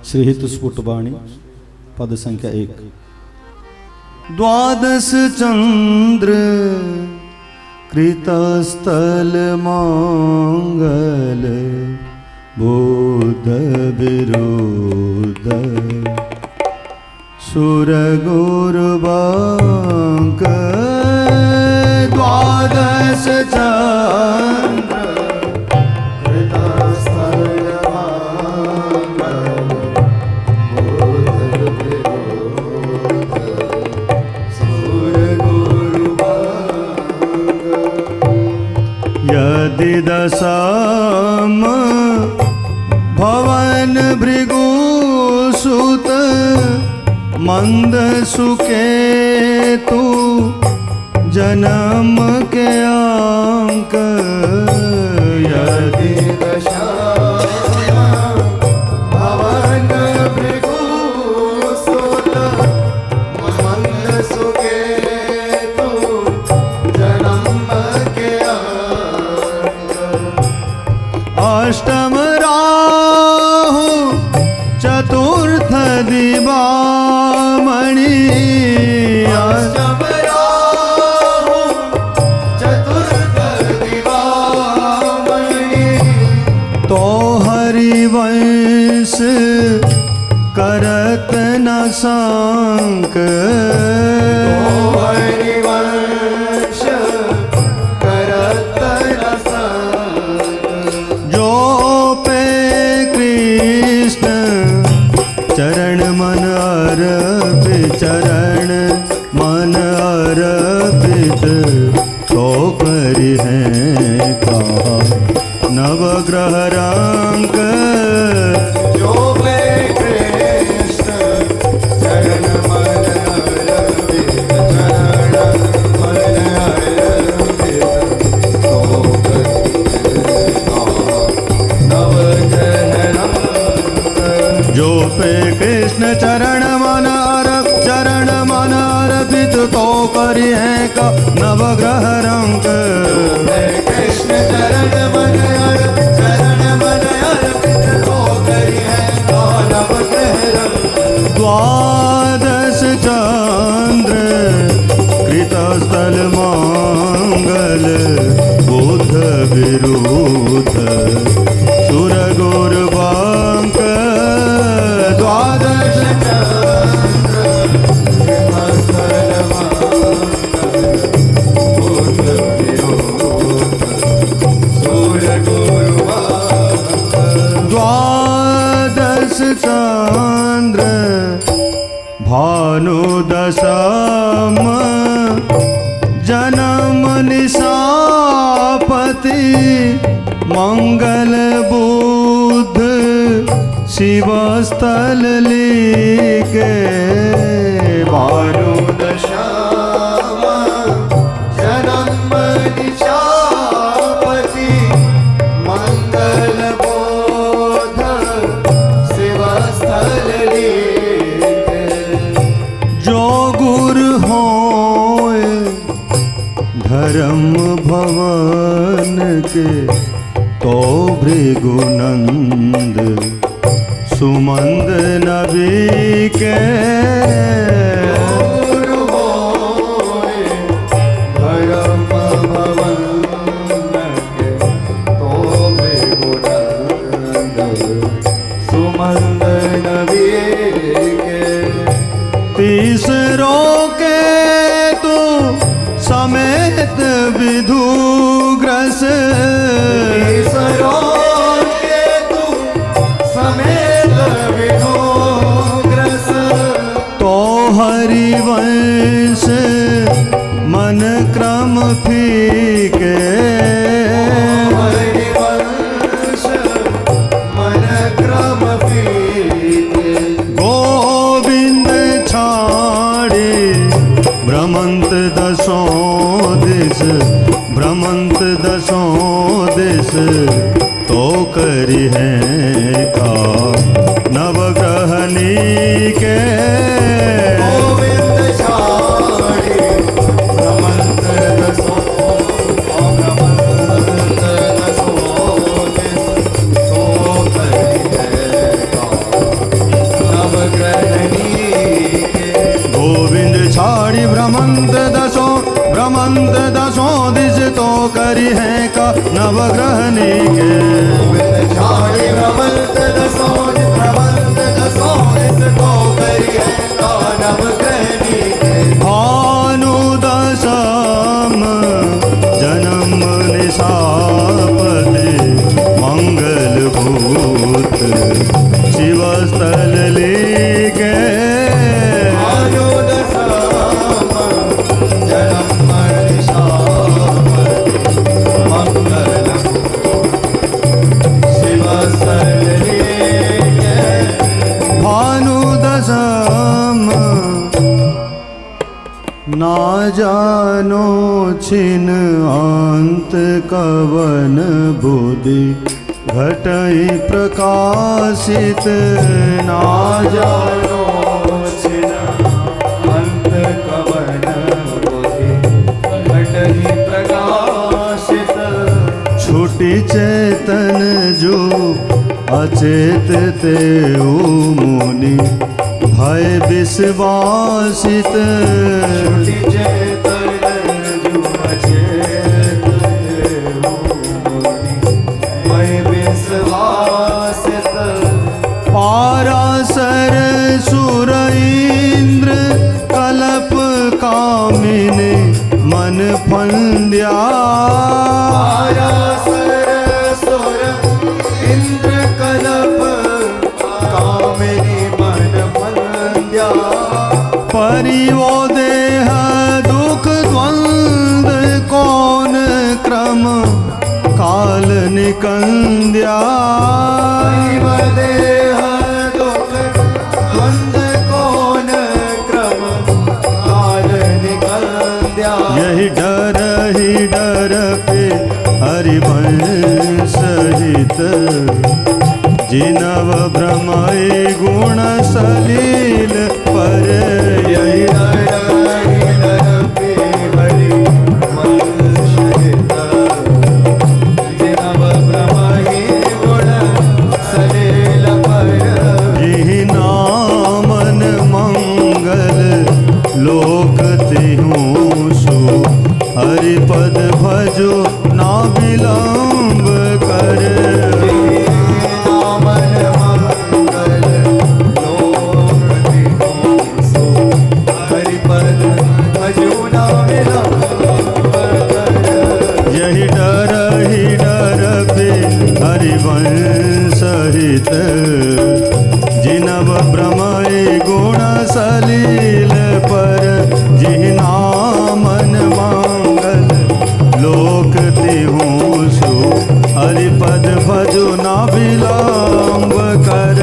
श्रीहित स्फुटवाणी पद संख्या 1। द्वादश चंद्र कृतस्थल मंगल बुध विरुद्ध सुर गुरुबांक द्वादश चंद्र कृतस्थल मंगल बुध विरुद्ध सुर गुरुबांक यदि दशम भवन भृगुसुत मंद सुकेतु जन्म के अंक यदि दशम भवन भृगुसुत मंद सुकेतु जन्म के अंक अष्टम राहु चतुर्थ दिवामणि अष्टम राहु चतुर्थ दिवामणि तो हरिवंश करत न संक हरिवंश करत न संक जो पे कृष्ण चरण मन अर्पित चरण मन अर्पित तो करि हैं कहा नवग्रह रंग जो पे कृष्ण चरण मन अर्पित चरण मन अर्पित तो नवग्रह रंग जो पे कृष्ण चरण मन अर्पित तो करि हैं का नवग्रह रंग कृष्ण चरण मन अर्पित तो करि हैं का नवग्रह रंग द्वादश चंद्र कृतस्थल मंगल बुध विरुद्ध सुर गुरुबांक द्वादश चंद्र कृतस्थल मंगल बुध विरुद्ध सुर गुरुबांक द्वादश चंद्र भानु दशम जन्म निशापति मंगल बुध शिवस्थल लिखे भानु दशम जन्म निशापति मंगल बुध शिवस्थल लिखे जो गुरु होए धर्म भवन के तो भृगुनंद सुमंद नबी के गुरु होए धर्म भवन के तो भृगुनंद सुमंद नबी के तीसरों के तो समेत विधुग्रस तीसरों के तू समेत विधुग्रस तो हरिवंश मन क्रम फीके हरिवंश मन क्रम फीके गोविंद छाड़े भ्रमंत दसों दिस भ्रमंत दसों दिस तो करि हैं का नवग्रहणी के गोविंद छाड़े भ्रमंत दसों दिस तो करि हैं का परिहै का नवग्रह निके झाड़ी भ्रमंत दसों इसको परिहै का नवग्रह निके भानु दशम जन्म निशापति मंगल भूत शिवस्थल लेके भानु दशम जन्म निशापति मंगल शिवस्थल लेके भानु दशम ना जानो छिन अंत कवन बुद्धि घटई प्रकाशित ना जानो छिन अंत कवन बुद्धि घटहि प्रकाशित छुटी चेतन जो अचेत ते मुनि भय विश्वासित छुटी चेतन जो अचेत भय विश्वासित पारासर सुर इंद्र कल्प कामिनी मन फंद्या पारासर सुर इंद्र कल्प कामिनी मन फंद्या परिवो देह दुख द्वंद कौन क्रम काल निकंद्या देह दुख द्वंद कौन क्रम काल निकंद्या यही डर ही डर पे हरिवंश सहित जिनव भ्रमय गुण सलील पर यही यही नामन मंगल लोक तिहूँ सु हरिपद भजो ना विलंब कर यही डर ही डर पे हरिवंश सहित जिनव भ्रमय गुण सलील पर जिनामन मंगल लोक तिहूँ सु हरिपद भजो ना विलंब कर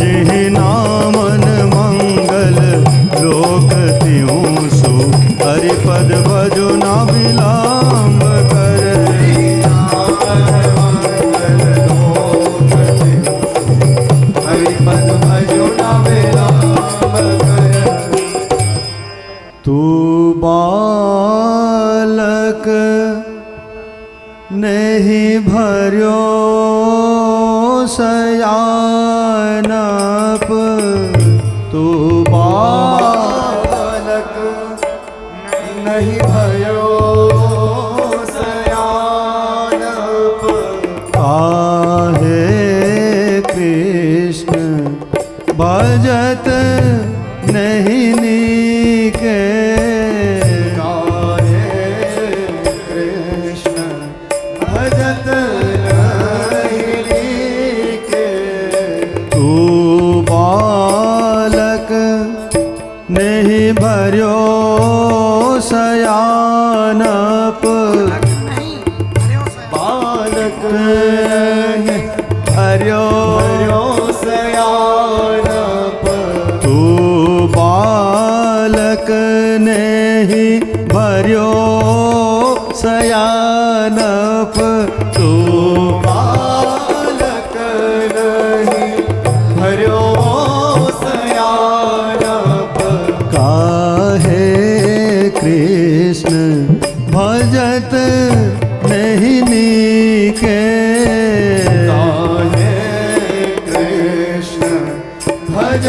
जिहि नामन मंगल लोक तिहूँ सु हरिपद भजो ना विलंब कर तू बालक नहीं भर्यो सयानप तू बालक नहीं भयो सयानप काहे कृष्ण भजत नहीं नीके कृष्ण भजत नहीं के तू बालक नहीं भर्यो सयानप बालक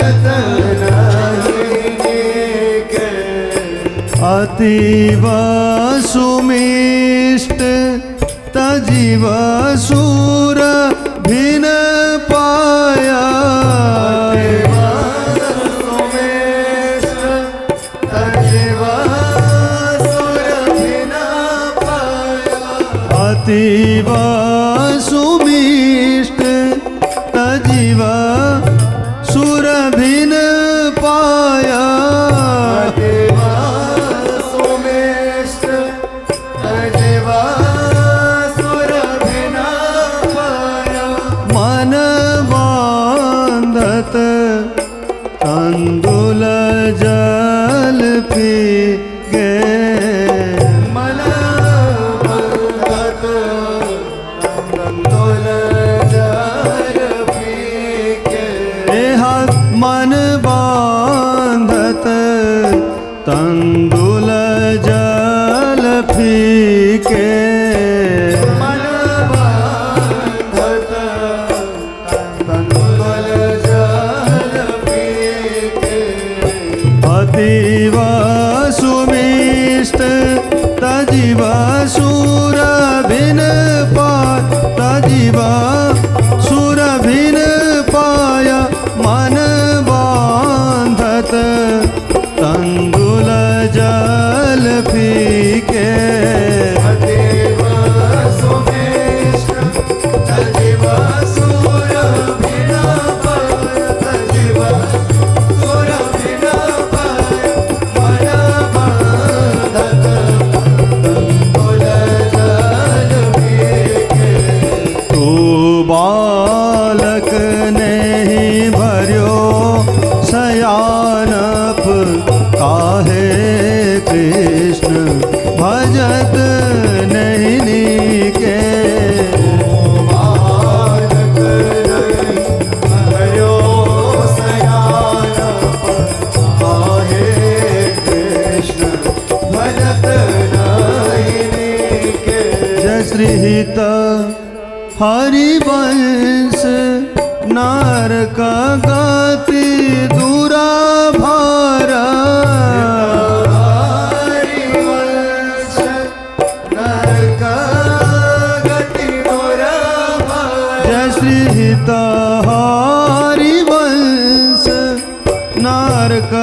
भजत नहीं के अतीव सुमिष्ट तजीव सूर भिन पाया अतीव सुमिष्ट तजीव सुर भिन पाया मन बांधत तंदुल जल पी गए मन बंधत तंदुल जल पी के मन बांधत तंदुल जल फीके मन बांधत तंदुल जल पी के अतीव सुमिष्ट तजीव सूर भिन पाय तजीव सूर भिन पाय मन बांधत तंदुल जल फीके अतीव सुमिष्ट तजीव सूर भिन पाय तजीव सूर भिन पाय मन बांधत तंदुल जल पी के तू बालक नहीं भर्यो सयानप काहे कृष्ण भजत नहीं नीके बालक नहीं भर्यो सयानप काहे कृष्ण भजत नहीं के जय श्री हित हरिवंश नारक गति दूरा भारा हरिवंश नरक गति मोरा जय श्री हित हरिवंश नारक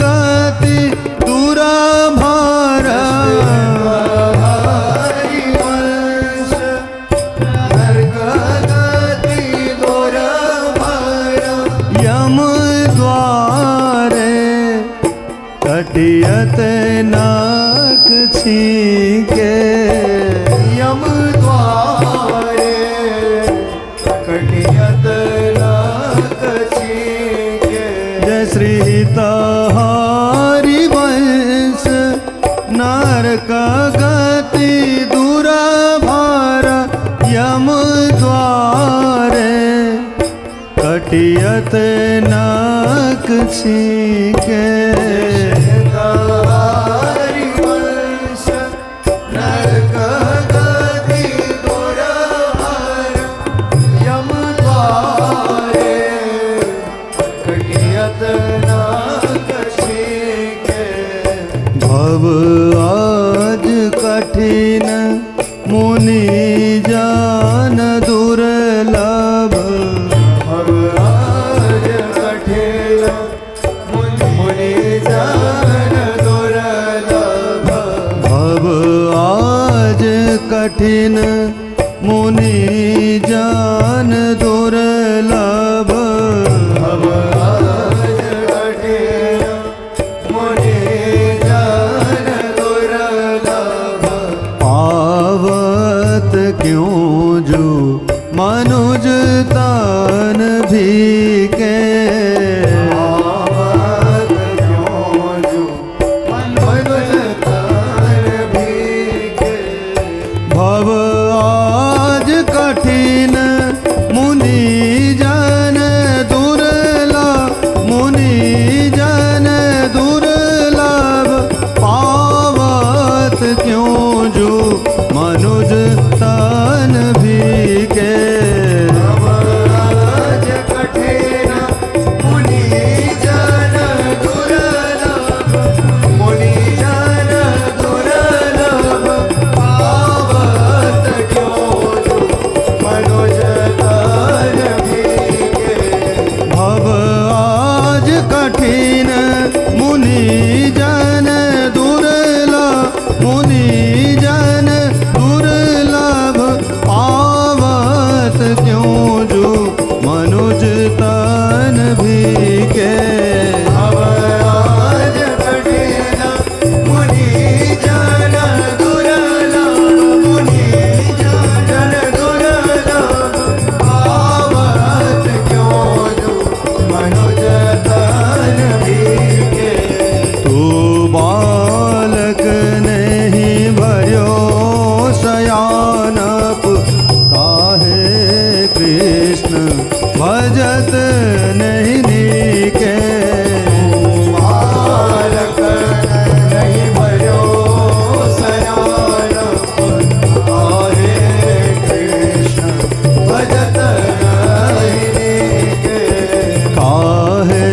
गति दूरा भारा हरिवंश नरक गति मोरा यम द्वारे कटियत नाक छीके यम द्वारे कटियत नाक छीके जय श्री हरिवंश नारक गति दूरा भारा यम द्वारे कटियत नाक छीके हरिवंश नरक गति दूरा भारा यम द्वारे कटियत नाक छीके भव आज कठिन मुनि जान दुर्लभ भव आज कठिन मुनि जान दुर्लभ भव आज कठिन मुनि जान दुर्लभ भव आज कठिन मुनि जान दुर्लभ पावत क्यों जो मनुज तान भी के आवत क्यों जो मनुज तन भी के भव आज कठिन मुनि जन दुर्लभ मुनि जन दुर्लभ पावत क्यों जो मनुज तन भी के भव आज कठिन कृष्ण भजत नहीं नीके। बालक नहीं भयो सयान, हरे कृष्ण भजत नहीं नीके। काहे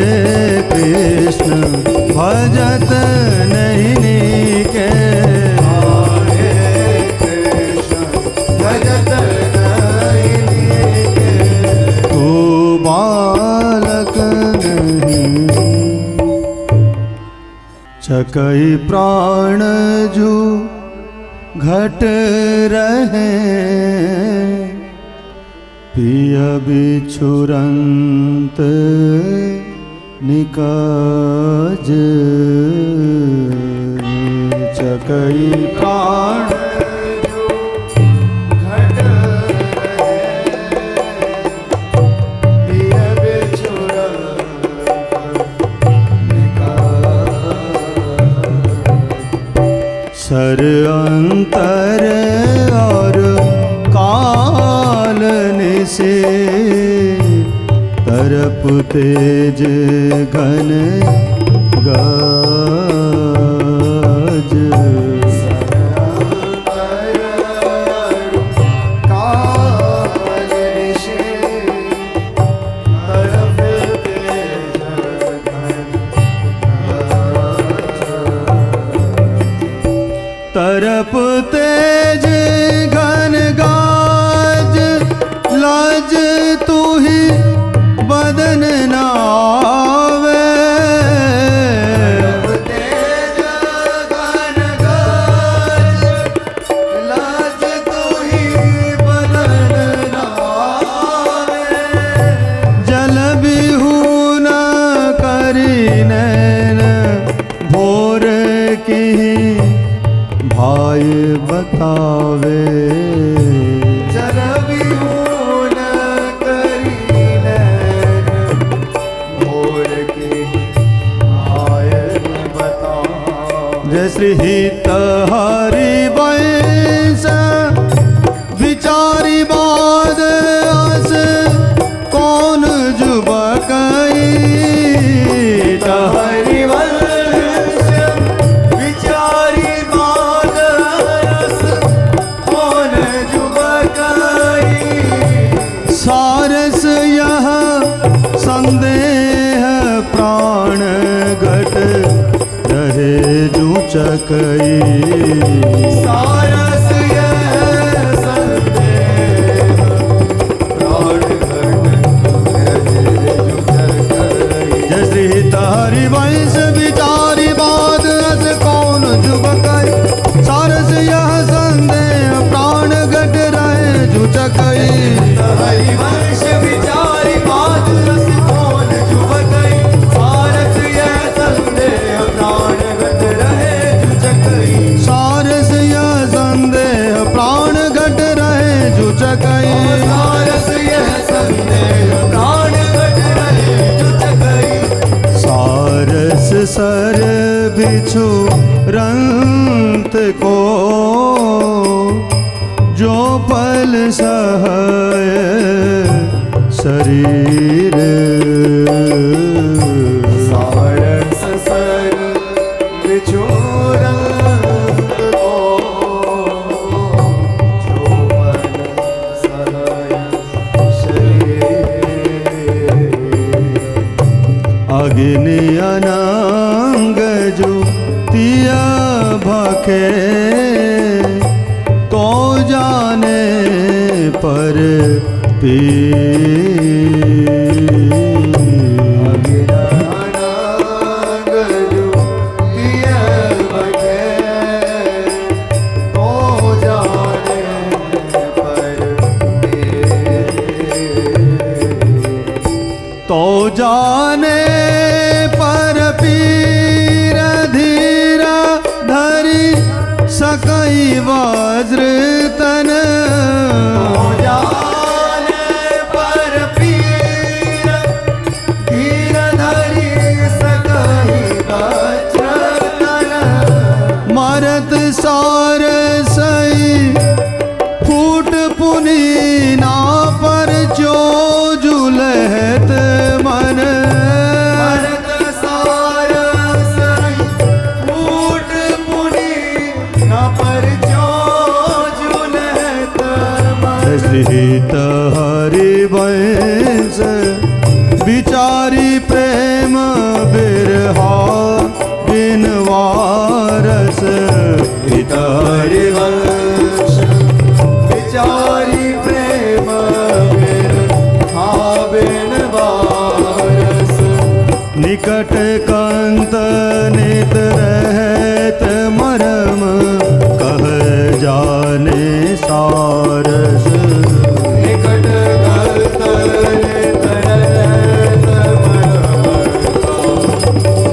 कृष्ण भजत नहीं नीके। हरे कृष्ण भजत नहीं नीके। तू बालक नहीं छकई प्राण जू घट रहे। पिय बिछुरंत निकाज चकई प्राण घट पिय बिछुर सर अंतर और काल निसे तरप तेज घन गाज। तरप तेज घन गाज लाज तू ही बदन नावे। तेज घन गाज लाज तू ही बदन नावे। जल बिहून करी नैन भोर की भाई बतावे। जल बिहून करी नैन भोर की भाय बतावे। जय श्री हित हरि वंश विचारी बाद अस कौन जुबकई। हरिवंश विचारी बाद रस कौन जुबकई। सारस यह संदेह प्राण घट रहे जू चकई। सारस यह संदेह प्राण घट रहे जुबकई। जय श्री हरि वंश विचारी बाद अस कौन जुबकई। सारस यह संदेह प्राण घट रहे जू चकई। हरिवंश विचारी बाद रस कौन जुबकई। सारस यह संदेह प्राण घट रहे जुचकई। सारस यह संदेह प्राण घट रहे जू चकई। सारस यह संदेह प्राण घट रहे जुचकई। सारस सर बिछु रंत को जो पल सहय शरीर। सारस सर बिछोरंत को जो मन सहय शरीर। अग्नि अनंग जो तिया भखे तो जाने पर पी। तो जाने पर पीर धीरा धरी सकई वज्र तन। जाने पर पीर धीर धरी सकहि वज्र तन। मरत सार सई फूट पुनी ना पर जो हरिवंश विचारी प्रेम बिरहा बिनवारस हित हरिवंश विचारी प्रेम बिरहा बिनवारस निकट कंत नित रहत मरम कह जाने सारस निकट कंत नित रहत मरम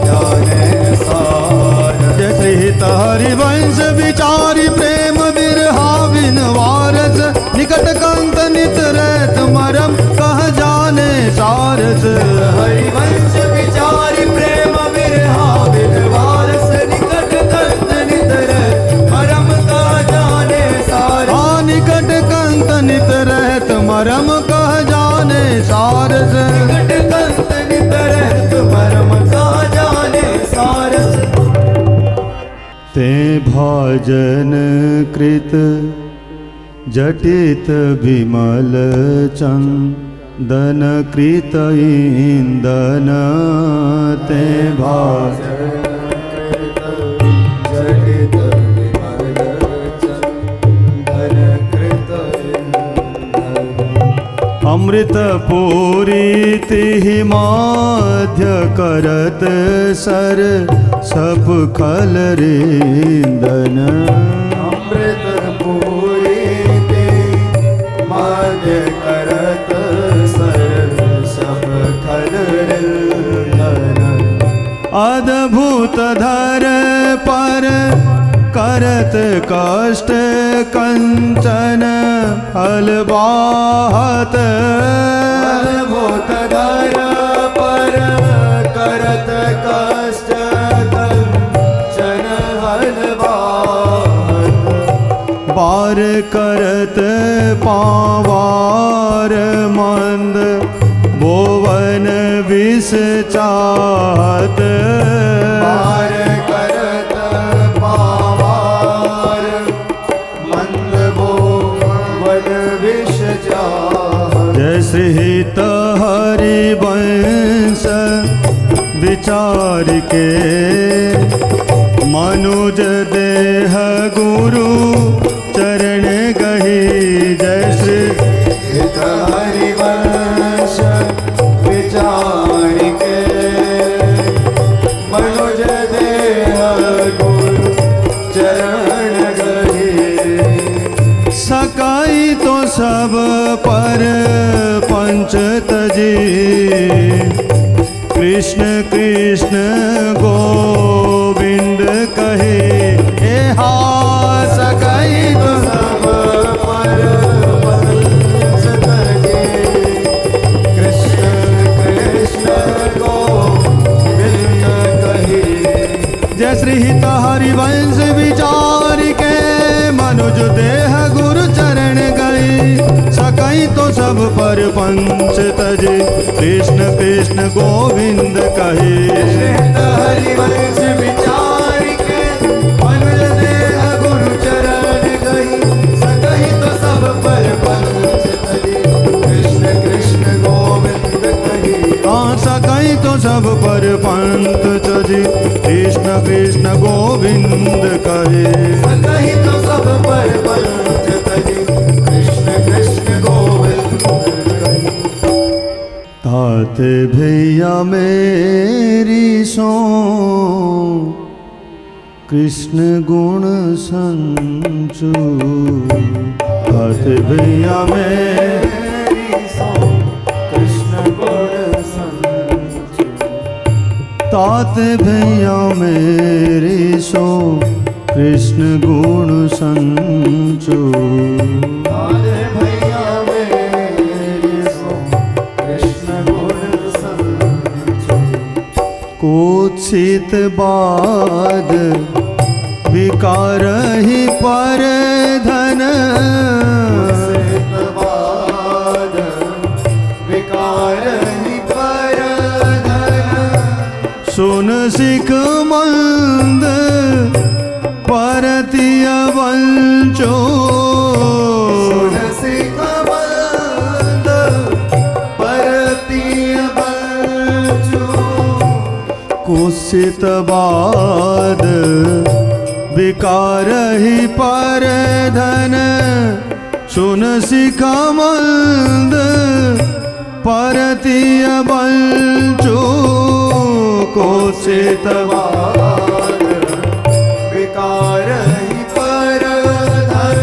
जाने सारस जैसे हित हरिवंश विचारी प्रेम बिरहा बिनवारस निकट कंत नित रहत मरम कह जाने सारस हरिवंश विचारी प्रेम बिरहा बिनवारस निकट कंत नित रहत मरम का जाने सारस निकट कंत नित रहत मरम कह जाने सारस निकट कंत नित रहत मरम का जाने सारस ते भाजन कृत जटित विमल चंदन कृत इंदन ते भाजन जटित विमल चंदन कृत इंदन अमृत पूरी माध्य करत सर सप खल रिंदन अमृत पूरी मध्य करत सर सब खल रिंदन अद्भुत धर पर करत कष्ट कंचन हलबाहत अद्भुत धर पर करत कष्ट कंचन हलबाहत बार करत पावार मंद बोवन विष चाहत पार करत पावार मंद बोवन विष चाहत जय श्री हित हरिवंश विचार के मनुज देह गुरु चरण गही जय श्री हित हरिवंश विचार के मनुज देह गुरु चरण गहे सकाई तो सब पर पंच तजी कृष्ण कृष्ण गोविंद कहे हे हा सकाई तो सब पर पंच तजे कृष्ण कृष्ण गोविंद कहे जय श्री हित हरिवंश विचार के मनुज देह गुरु चरण गए सकई तो सब पर पंच तजे कृष्ण कृष्ण गोविंद कहे हित हरिवंश विचार के मनुज देह गुरु चरण गई सकहि तो सब पर पंच तजे कृष्ण कृष्ण गोविंद कहे सकई तो सब पर पंथ तजे कृष्ण कृष्ण गोविंद कहे सकहि तो सब पर पंच तजे कृष्ण कृष्ण गोविंद कहे तात भैया मेरी सो कृष्ण गुण संचू तात भैया मेरी सो कृष्ण गुण संचु तात भैया मेरी सो कृष्ण गुण संचू तारे भैया मेरी सो कृष्ण गुण संचु कुत्सित बाद विकार ही पर धन सितवाद विकार ही पर धन सुन सिख मंद परतिय वंचो सुन सिख मंद कुत्सित बाद विकार ही पर धन सुन सिखा मंद परतीय बंचो कुत्सित बाद विकार ही पर धन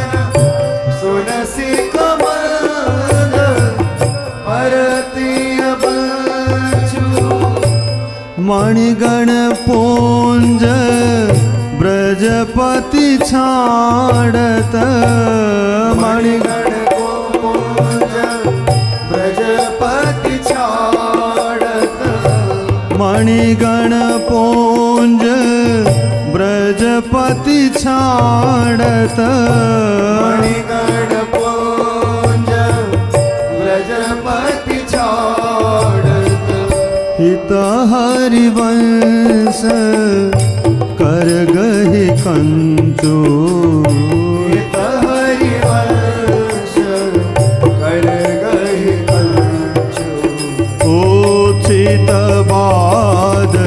सुन सिख मंद परतीय बंचो मणिगण पुंज ब्रजपति छाड़त मणिगण पुंज ब्रजपति छाड़त मणिगण पुंज ब्रजपति छाड़त मणिगण पुंज ब्रजपति छाड़त हित हरिवंश कर गहि कंचो हित हरिवंश कर गहि कंचो उचित बाद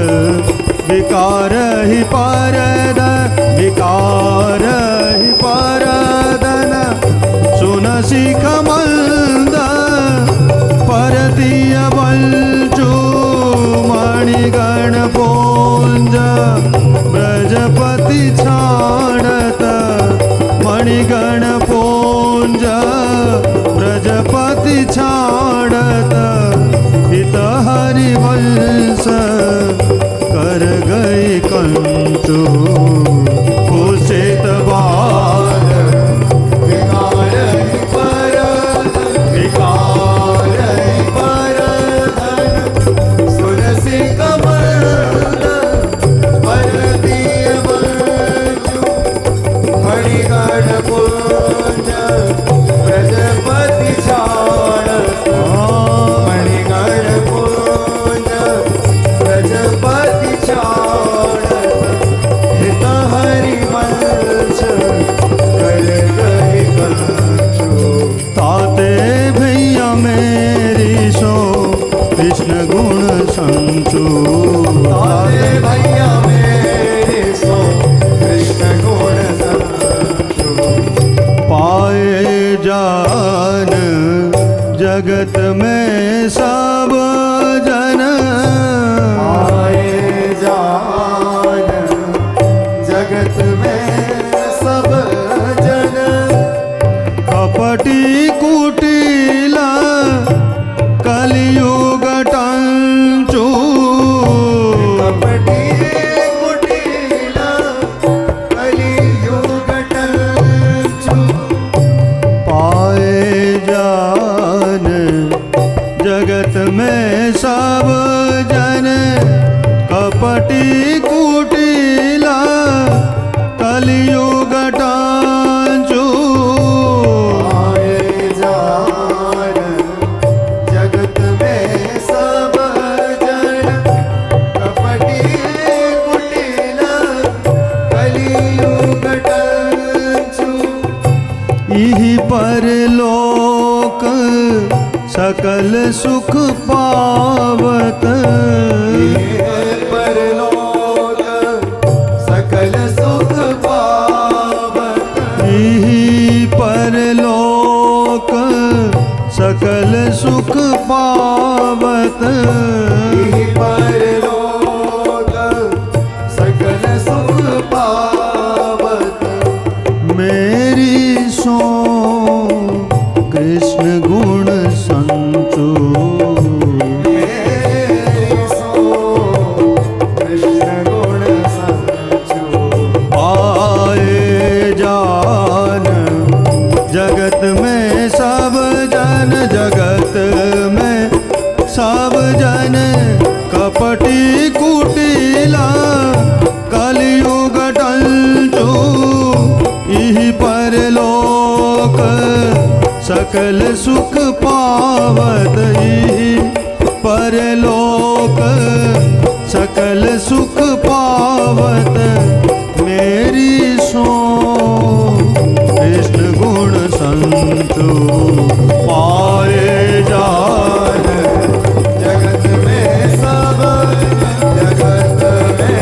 विकार ही परदन सुन सिख मंद परतीय बंचो मणिगण पुंज ब्रजपति छाड़त मणिगण पुंज ब्रजपति छाड़त हित हरिवंश कर गई कंचो कुत्सित बाद विकार ही पर विकार ही पर धन सुन सिख मंद परतीय बंचो मणिगण पुंज ब्रजपति छाड़त मणिगण पुंज ब्रजपति छाड़त हित हरिवंश कर गहि कंचो ताते भैया मेरी सो कृष्ण गुण संचो ताते भैया मेरे सो कृष्ण गुण संचो पाए जान जगत में सब जन आए जान जगत में सब जन कपटी कुटिला कलियुग टंचो कपटी कुटिला कलियुग टंचो पाए जान जगत में सब जन कपटी कुटिला कलियुग टांचो आए जान जगत में सब जन कपटी कुटिला कलियुग टंचो इहि परलोक सकल सुख पावत परलोक सकल सुख पावत इहि परलोक सकल सुख पावत परलोक सकल सुख पावत मेरी सो कृष्ण गुण संचो मेरी सो कृष्ण गुण संचो पाए जान जगत में सब जन जगत में सब जन कपटी कुटिला कलियुग टंचो इहि परलोक सकल सुख पावत इहि परलोक सकल सुख पावत मेरी सो कृष्ण गुण संतो पाए जान जगत में सब जगत में